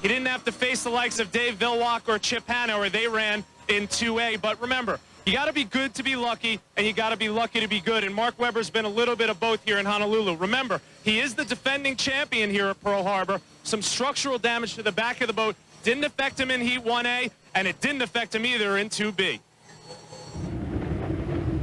He didn't have to face the likes of Dave Villwock or Chip Hanna, where they ran in 2A. But remember, you got to be good to be lucky, and you got to be lucky to be good. And Mark Webber's been a little bit of both here in Honolulu. Remember, he is the defending champion here at Pearl Harbor. Some structural damage to the back of the boat didn't affect him in Heat 1A, and it didn't affect him either in 2B.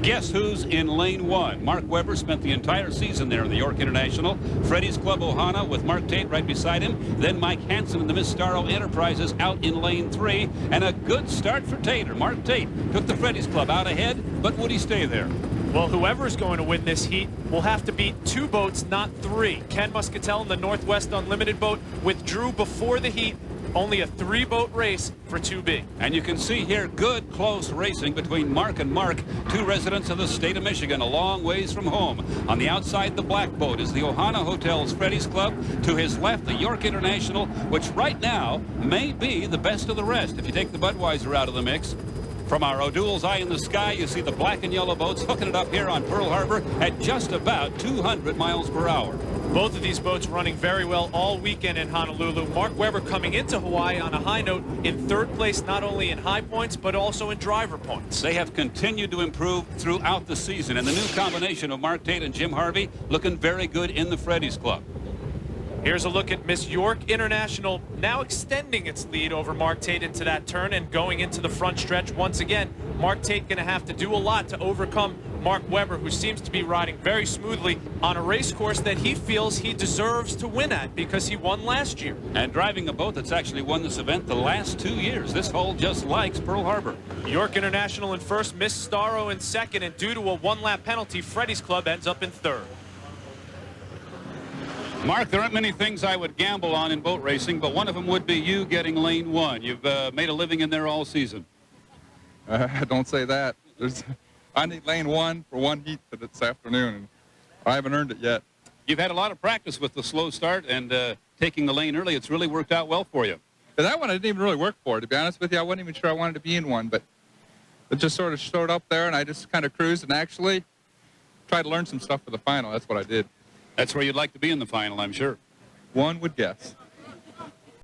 Guess who's in lane 1? Mark Webber spent the entire season there in the York International. Freddie's Club Ohana with Mark Tate right beside him. Then Mike Hansen and the Miss Starro Enterprises out in lane 3. And a good start for Tater. Mark Tate took the Freddie's Club out ahead, but would he stay there? Well, whoever's going to win this heat will have to beat 2 boats, not 3. Ken Muscatel in the Northwest Unlimited boat withdrew before the heat. Only a 3-boat race for 2B. And you can see here good close racing between Mark and Mark, 2 residents of the state of Michigan, a long ways from home. On the outside, the black boat is the Ohana Hotel's Freddie's Club. To his left, the York International, which right now may be the best of the rest if you take the Budweiser out of the mix. From our O'Doul's Eye in the Sky, you see the black and yellow boats hooking it up here on Pearl Harbor at just about 200 miles per hour. Both of these boats running very well all weekend in Honolulu. Mark Webber coming into Hawaii on a high note in 3rd place, not only in high points, but also in driver points. They have continued to improve throughout the season, and the new combination of Mark Tate and Jim Harvey looking very good in the Freddie's Club. Here's a look at Miss York International now extending its lead over Mark Tate into that turn and going into the front stretch once again. Mark Tate going to have to do a lot to overcome Mark Webber, who seems to be riding very smoothly on a race course that he feels he deserves to win at because he won last year. And driving a boat that's actually won this event the last 2 years. This hole just likes Pearl Harbor. York International in 1st, Miss Starro in 2nd, and due to a 1-lap penalty, Freddie's Club ends up in 3rd. Mark, there aren't many things I would gamble on in boat racing, but one of them would be you getting lane 1. You've made a living in there all season. Don't say that. I need lane 1 for 1 heat this afternoon, and I haven't earned it yet. You've had a lot of practice with the slow start and taking the lane early. It's really worked out well for you. But that one I didn't even really work for. To be honest with you, I wasn't even sure I wanted to be in one, but it just sort of showed up there, and I just kind of cruised and actually tried to learn some stuff for the final. That's what I did. That's where you'd like to be in the final, I'm sure. One would guess.